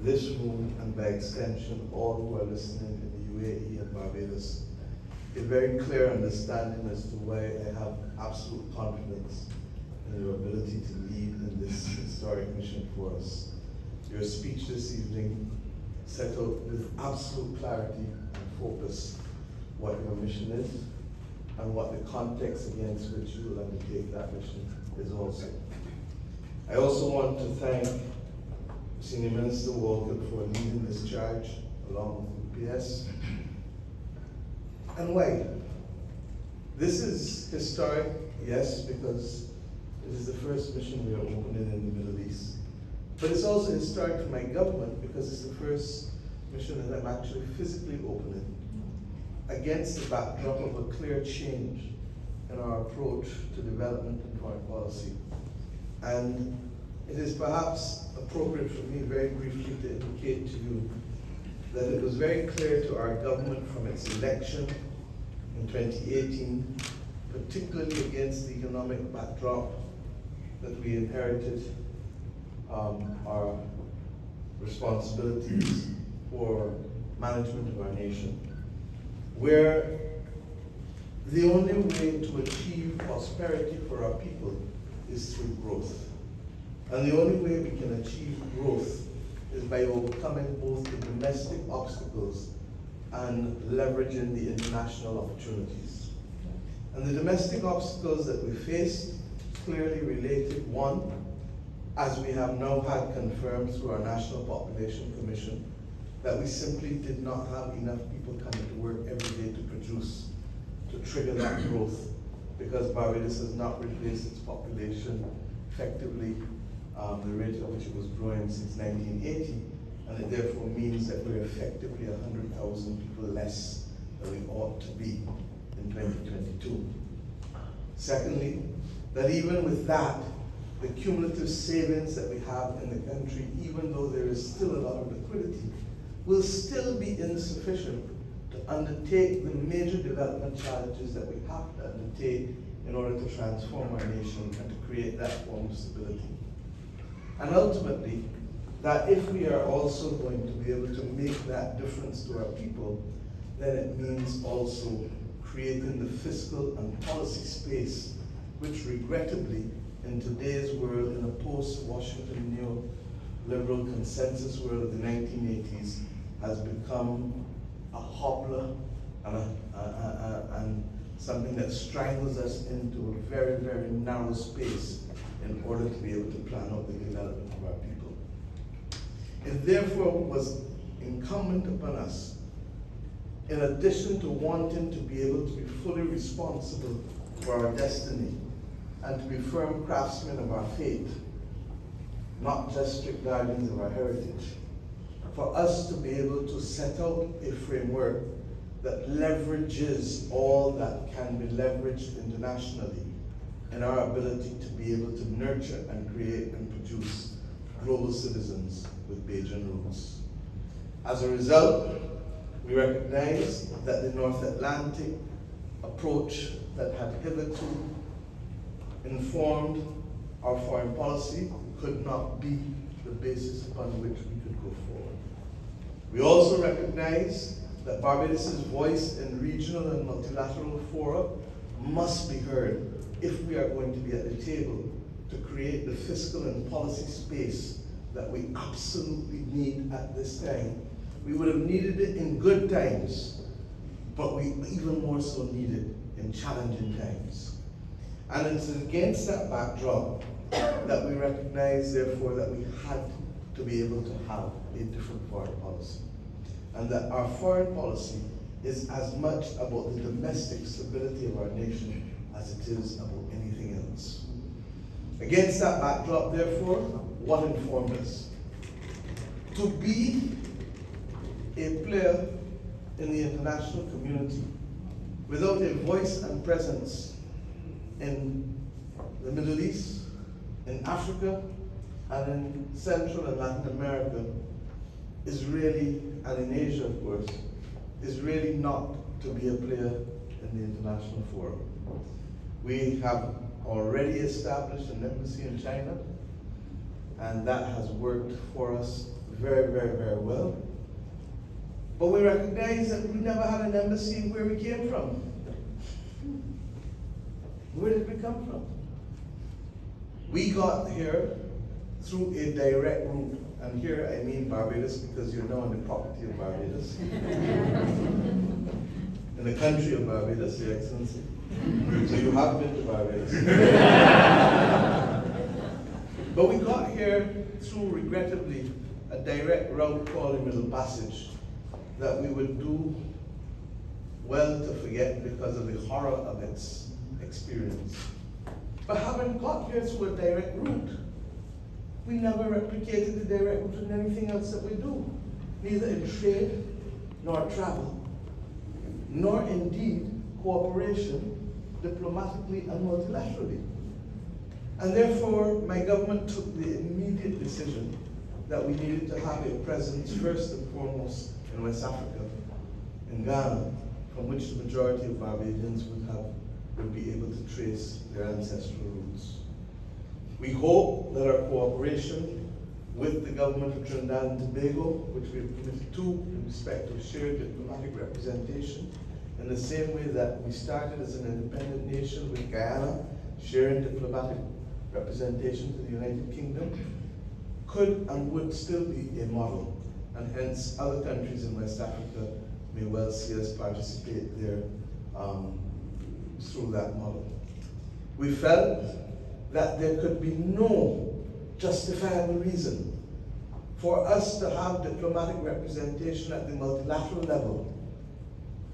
this room, and by extension, all who are listening in the UAE and Barbados, a very clear understanding as to why I have absolute confidence in your ability to lead in this historic mission for us. Your speech this evening set out with absolute clarity and focus what your mission is and what the context against which you will undertake that mission is also. I also want to thank Senior Minister Walker for leading this charge along with the PS. And why? This is historic, yes, because it is the first mission we are opening in the Middle East. But it's also historic for my government because it's the first mission that I'm actually physically opening against the backdrop of a clear change in our approach to development and foreign policy. And it is perhaps appropriate for me very briefly to indicate to you that it was very clear to our government from its election in 2018, particularly against the economic backdrop that we inherited our responsibilities for management of our nation, where the only way to achieve prosperity for our people is through growth. And the only way we can achieve growth is by overcoming both the domestic obstacles and leveraging the international opportunities. And the domestic obstacles that we faced clearly related, one, as we have now had confirmed through our National Population Commission, that we simply did not have enough people coming to work every day to produce, to trigger that growth, because Barbados has not replaced its population effectively, the rate at which it was growing since 1980, and it therefore means that we're effectively 100,000 people less than we ought to be in 2022. Secondly, that even with that, the cumulative savings that we have in the country, even though there is still a lot of liquidity, will still be insufficient to undertake the major development challenges that we have to undertake in order to transform our nation and to create that form of stability. And ultimately, that if we are also going to be able to make that difference to our people, then it means also creating the fiscal and policy space, which regrettably, in today's world, in a post-Washington neoliberal consensus world of the 1980s, has become a hobbler and something that strangles us into a very, very narrow space in order to be able to plan out the development of our people. It therefore was incumbent upon us, in addition to wanting to be able to be fully responsible for our destiny and to be firm craftsmen of our fate, not just strict guardians of our heritage, for us to be able to set out a framework that leverages all that can be leveraged internationally in our ability to be able to nurture and create and produce global citizens with Bajan roots. As a result, we recognize that the North Atlantic approach that had hitherto informed our foreign policy could not be the basis upon which we could go forward. We also recognize that Barbados' voice in regional and multilateral fora must be heard if we are going to be at the table to create the fiscal and policy space that we absolutely need at this time. We would have needed it in good times, but we even more so need it in challenging times. And it's against that backdrop that we recognize, therefore, that we had to be able to have a different foreign policy. And that our foreign policy is as much about the domestic stability of our nation as it is about anything else. Against that backdrop, therefore, what informed us? To be a player in the international community without a voice and presence in the Middle East, in Africa, and in Central and Latin America is really, and in Asia of course, is really not to be a player in the international forum. We have already established an embassy in China, and that has worked for us very, very, very well. But we recognize that we never had an embassy where we came from. Where did we come from? We got here through a direct route. And here I mean Barbados, because you're now on the property of Barbados. In the country of Barbados, Your Excellency. So you have been to Barbados. But we got here through, regrettably, a direct route called the Middle Passage that we would do well to forget because of the horror of its experience. But having got here through a direct route, we never replicated the direct route in anything else that we do, neither in trade, nor travel, nor indeed cooperation diplomatically and multilaterally. And therefore, my government took the immediate decision that we needed to have a presence first and foremost in West Africa, in Ghana, from which the majority of Barbadians would be able to trace their ancestral roots. We hope that our cooperation with the government of Trinidad and Tobago, which we have committed to in respect of shared diplomatic representation, in the same way that we started as an independent nation with Guyana, sharing diplomatic representation to the United Kingdom, could and would still be a model, and hence other countries in West Africa may well see us participate there through that model. We felt that there could be no justifiable reason for us to have diplomatic representation at the multilateral level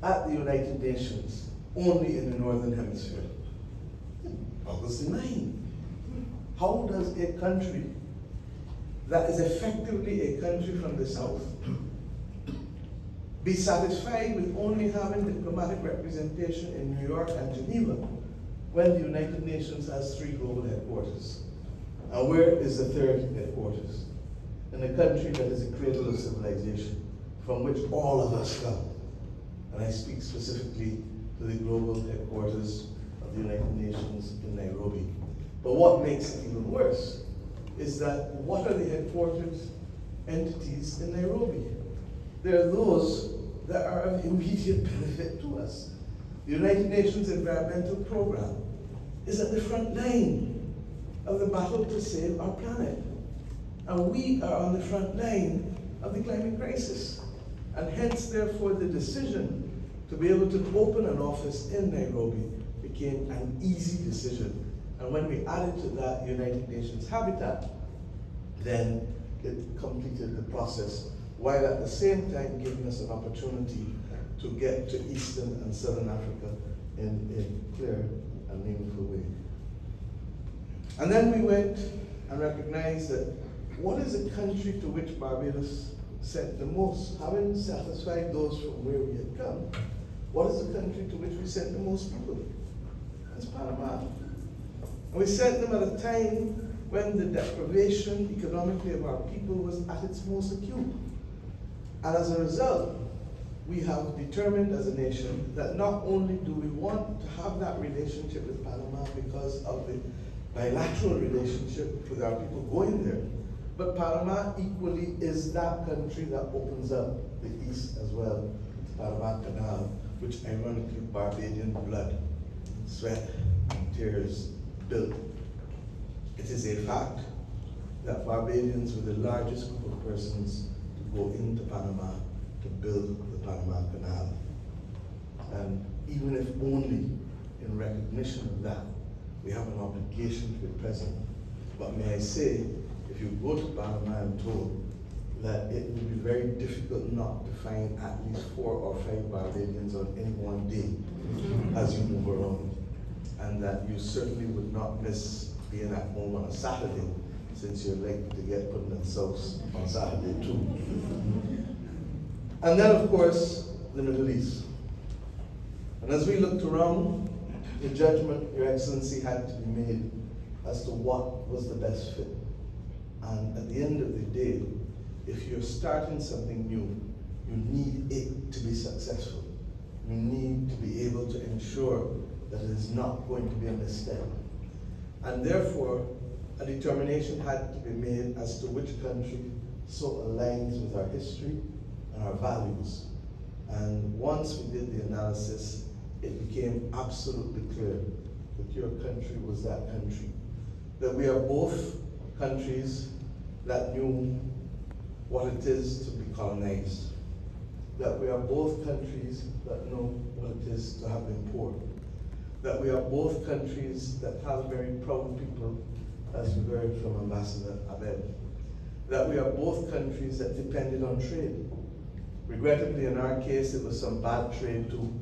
at the United Nations only in the Northern Hemisphere. It boggles the mind. How does a country that is effectively a country from the South be satisfied with only having diplomatic representation in New York and Geneva when the United Nations has 3 global headquarters? And where is the 3rd headquarters? In a country that is a cradle of civilization, from which all of us come. And I speak specifically to the global headquarters of the United Nations in Nairobi. But what makes it even worse is that what are the headquarters entities in Nairobi? They're those that are of immediate benefit to us. The United Nations Environmental Program is at the front line of the battle to save our planet. And we are on the front line of the climate crisis. And hence, therefore, the decision to be able to open an office in Nairobi became an easy decision. And when we added to that United Nations Habitat, then it completed the process, while at the same time giving us an opportunity to get to Eastern and Southern Africa in a clear and meaningful way. And then we went and recognized that what is a country to which Barbados sent the most? Having satisfied those from where we had come, what is the country to which we sent the most people? That's Panama. And we sent them at a time when the deprivation economically of our people was at its most acute. And as a result, we have determined as a nation that not only do we want to have that relationship with Panama because of the bilateral relationship with our people going there, but Panama equally is that country that opens up the east as well, the Panama Canal, which ironically Barbadian blood, sweat, and tears built. It is a fact that Barbadians were the largest group of persons to go into Panama to build the Panama Canal. And even if only in recognition of that, we have an obligation to be present. But may I say, if you go to Panama, I'm told that it would be very difficult not to find at least 4 or 5 Barbadians on any one day as you move around. And that you certainly would not miss being at home on a Saturday, since you're likely to get put in sauce on Saturday too. And then, of course, the Middle East. And as we looked around, the judgment, Your Excellency, had to be made as to what was the best fit. And at the end of the day, if you're starting something new, you need it to be successful. You need to be able to ensure that it is not going to be a misstep. And therefore, a determination had to be made as to which country so aligns with our history and our values. And once we did the analysis, it became absolutely clear that your country was that country. That we are both countries that knew what it is to be colonized. That we are both countries that know what it is to have been poor. That we are both countries that have very proud people, as we heard from Ambassador Abed. That we are both countries that depended on trade. Regrettably, in our case, it was some bad trade too,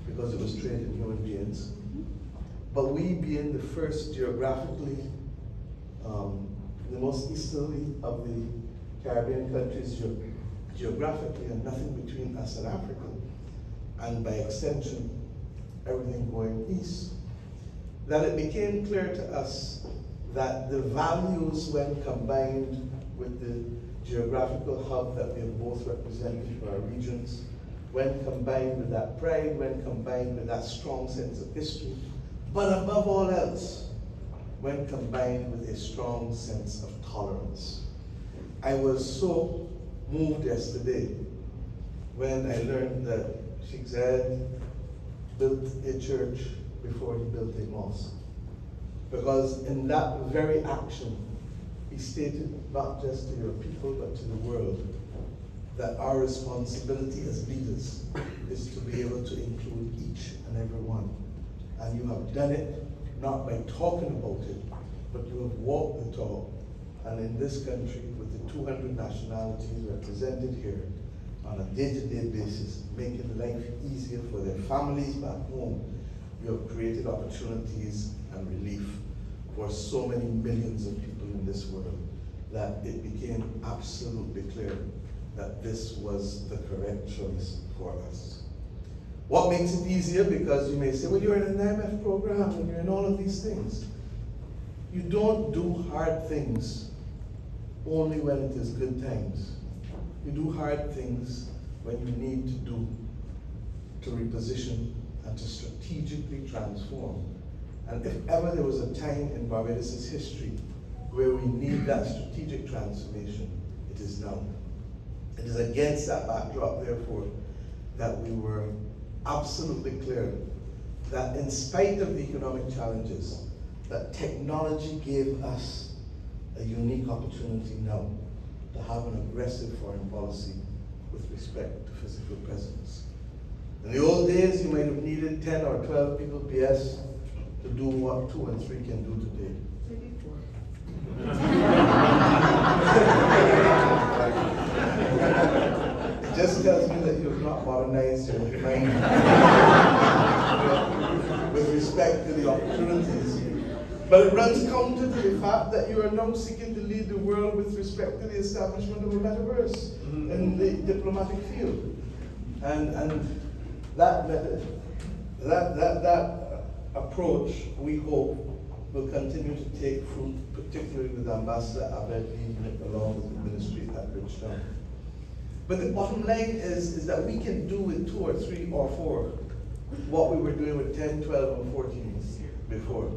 because it was trade in human beings. But we, being the first geographically, the most easterly of the Caribbean countries geographically, and nothing between us and Africa, and by extension, everything going east, that it became clear to us that the values, when combined with the geographical hub that we have both represented for our regions, when combined with that pride, when combined with that strong sense of history, but above all else, when combined with a strong sense of tolerance. I was so moved yesterday when I learned that Sheikh Zayed built a church before he built a mosque. Because in that very action, he stated not just to your people, but to the world, that our responsibility as leaders is to be able to include each and every one. And you have done it not by talking about it, but you have walked the talk. And in this country, with the 200 nationalities represented here, on a day-to-day basis, making life easier for their families back home, you have created opportunities and relief for so many millions of people in this world that it became absolutely clear that this was the correct choice for us. What makes it easier? Because you may say, well, you're in an IMF program and you're in all of these things. You don't do hard things only when it is good times. You do hard things when you need to do to reposition and to strategically transform. And if ever there was a time in Barbados' history where we need that strategic transformation, it is now. It is against that backdrop, therefore, that we were absolutely clear that in spite of the economic challenges, that technology gave us a unique opportunity now to have an aggressive foreign policy with respect to physical presence. In the old days, you might have needed 10 or 12 people PS to do what 2 and 3 can do today. It just tells me that you have not modernized your mind with respect to the opportunities. But it runs counter to the fact that you are now seeking to lead the world with respect to the establishment of a metaverse in the diplomatic field. And that approach, we hope, will continue to take fruit, particularly with Ambassador Abed leading it along with the ministry at Bridgetown. But the bottom line is that we can do with 2 or 3 or 4 what we were doing with 10, 12, and 14 before.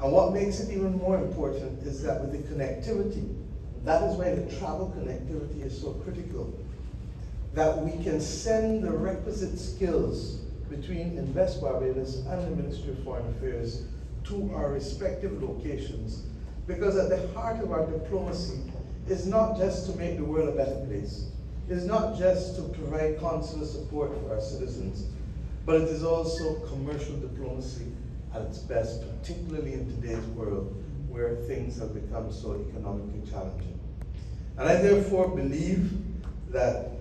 And what makes it even more important is that with the connectivity, that is why the travel connectivity is so critical, that we can send the requisite skills between Invest Barbados and the Ministry of Foreign Affairs to our respective locations, because at the heart of our diplomacy is not just to make the world a better place, is not just to provide consular support for our citizens, but it is also commercial diplomacy at its best, particularly in today's world where things have become so economically challenging. And I therefore believe that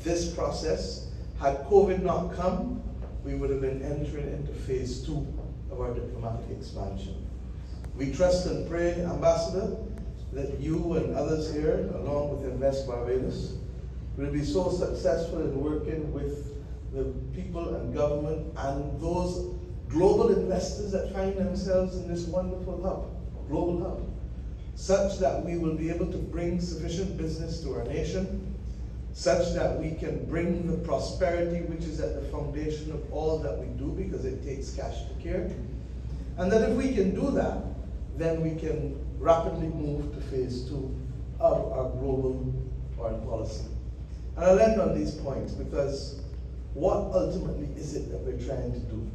this process, had COVID not come, we would have been entering into phase 2 of our diplomatic expansion. We trust and pray, Ambassador, that you and others here, along with Invest Barbados, will be so successful in working with the people and government and those global investors that find themselves in this wonderful hub, global hub, such that we will be able to bring sufficient business to our nation, such that we can bring the prosperity which is at the foundation of all that we do, because it takes cash to care. And that if we can do that, then we can rapidly move to phase 2 of our global foreign policy. And I'll end on these points because what ultimately is it that we're trying to do?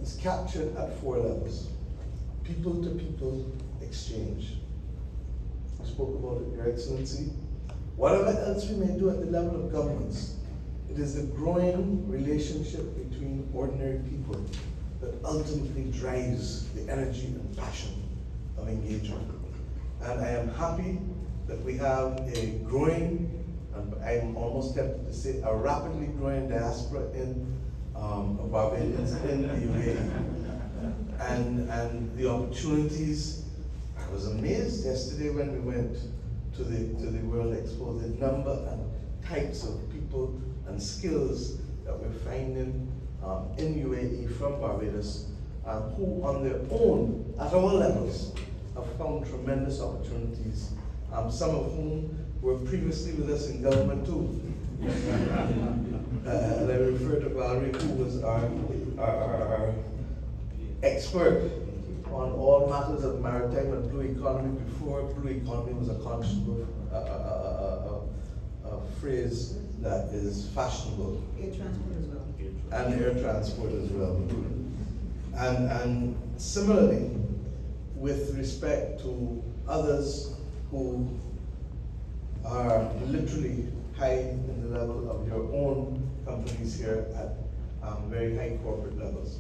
It's captured at 4 levels. People to people exchange. We spoke about it, Your Excellency. Whatever else we may do at the level of governments, it is the growing relationship between ordinary people that ultimately drives the energy and passion of engagement. And I am happy that we have a growing, and I'm almost tempted to say a rapidly growing diaspora in Barbados in the UAE. And the opportunities, I was amazed yesterday when we went to the World Expo, the number and types of people and skills that we're finding in UAE from Barbados, who on their own, at all levels, have found tremendous opportunities, some of whom were previously with us in government too. And I refer to Valerie, who was our expert on all matters of maritime and blue economy before blue economy was a conscionable phrase that is fashionable. Air transport as well. And air transport as well. And similarly, with respect to others who are literally high in the level of your own companies here at very high corporate levels.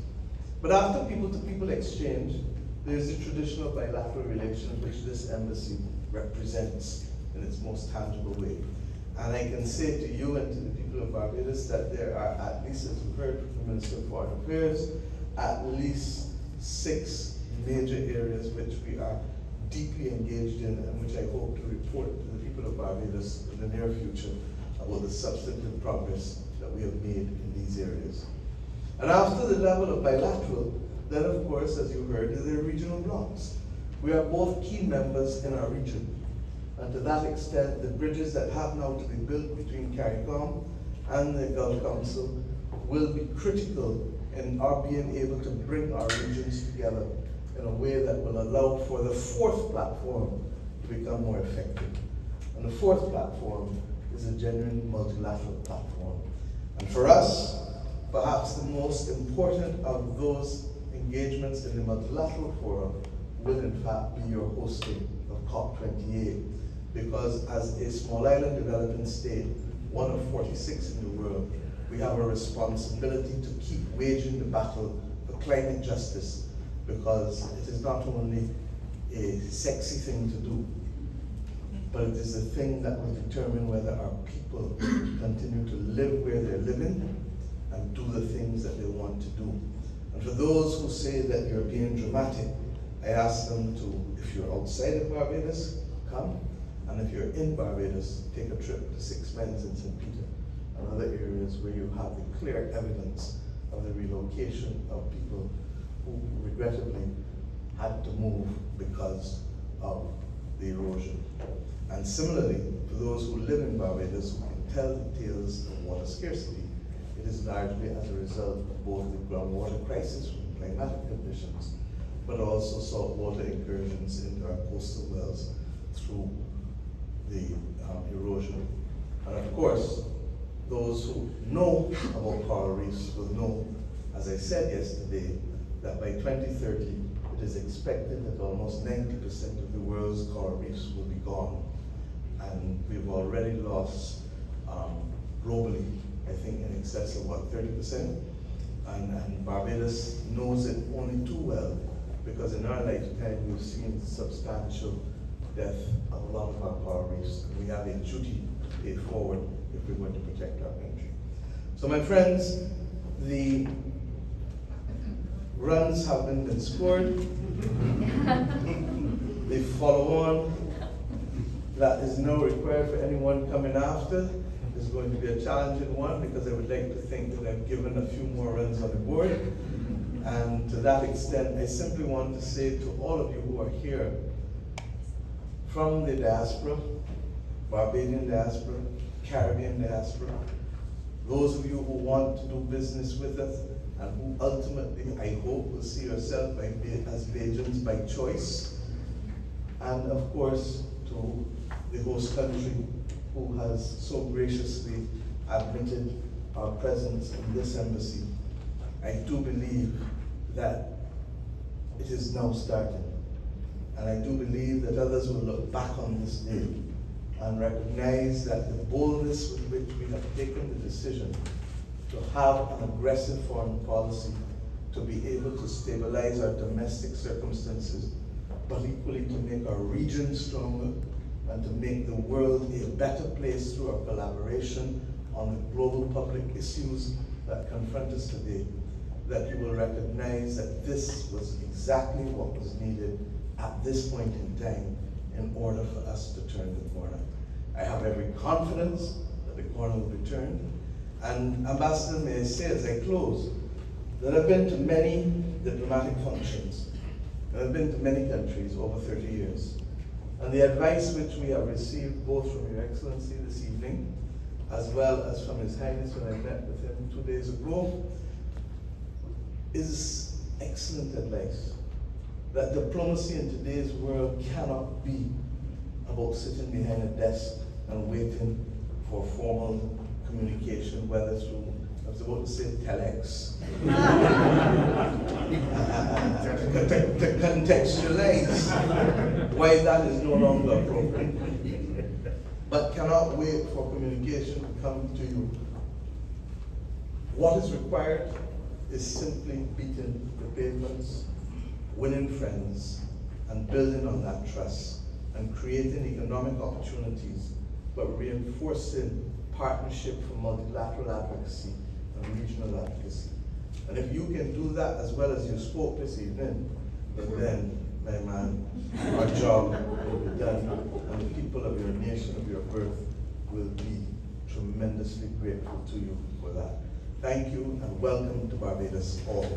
But after people-to-people exchange, there's the traditional bilateral relations which this embassy represents in its most tangible way. And I can say to you and to the people of Barbados that there are, at least as we heard from the Minister of Foreign Affairs, at least 6 major areas which we are deeply engaged in and which I hope to report to the people of Barbados in the near future about the substantive progress that we have made in these areas. And after the level of bilateral, then of course, as you heard, there are regional blocs. We are both key members in our region. And to that extent, the bridges that have now to be built between CARICOM and the Gulf Council will be critical in our being able to bring our regions together in a way that will allow for the 4th platform to become more effective. And the 4th platform is a genuine multilateral platform. And for us, perhaps the most important of those engagements in the multilateral forum will in fact be your hosting of COP28. Because as a small island developing state, one of 46 in the world, we have a responsibility to keep waging the battle for climate justice, because it is not only a sexy thing to do, but it is a thing that will determine whether our people continue to live where they're living and do the things that they want to do. And for those who say that you're being dramatic, I ask them to, if you're outside of Barbados, come. And if you're in Barbados, take a trip to Six Men's in St. Peter and other areas where you have the clear evidence of the relocation of people who regrettably had to move because of the erosion. And similarly, for those who live in Barbados who can tell the tales of water scarcity, it is largely as a result of both the groundwater crisis from climatic conditions, but also saltwater incursions into our coastal wells through the erosion. And of course, those who know about coral reefs will know, as I said yesterday, that by 2030, it is expected that almost 90% of the world's coral reefs will be gone. And we've already lost, globally, I think in excess of what, 30%? And Barbados knows it only too well, because in our lifetime, we've seen substantial death of a lot of our coral reefs, and we have a duty to pay forward if we're going to protect our country. So my friends, the runs have been scored. The follow-on that is now required for anyone coming after is going to be a challenging one, because I would like to think that I've given a few more runs on the board. And to that extent, I simply want to say to all of you who are here, from the diaspora, Barbadian diaspora, Caribbean diaspora, those of you who want to do business with us and who ultimately, I hope, will see yourself as Bajans by choice, and of course, to the host country who has so graciously admitted our presence in this embassy. I do believe that it is now starting. And I do believe that others will look back on this day and recognize that the boldness with which we have taken the decision to have an aggressive foreign policy, to be able to stabilize our domestic circumstances, but equally to make our region stronger and to make the world a better place through our collaboration on the global public issues that confront us today, that you will recognize that this was exactly what was needed at this point in time in order for us to turn the corner. I have every confidence that the corner will be turned. And Ambassador, may I say as I close, that I've been to many diplomatic functions, and I've been to many countries over 30 years. And the advice which we have received both from Your Excellency this evening, as well as from His Highness when I met with him 2 days ago, is excellent advice. That diplomacy in today's world cannot be about sitting behind a desk and waiting for formal communication, whether through, I was about to say telex, to contextualize why that is no longer appropriate, but cannot wait for communication to come to you. What is required is simply beating the pavements, winning friends, and building on that trust, and creating economic opportunities, but reinforcing partnership for multilateral advocacy and regional advocacy. And if you can do that as well as you spoke this evening, then, my man, our job will be done, and the people of your nation, of your birth, will be tremendously grateful to you for that. Thank you, and welcome to Barbados all.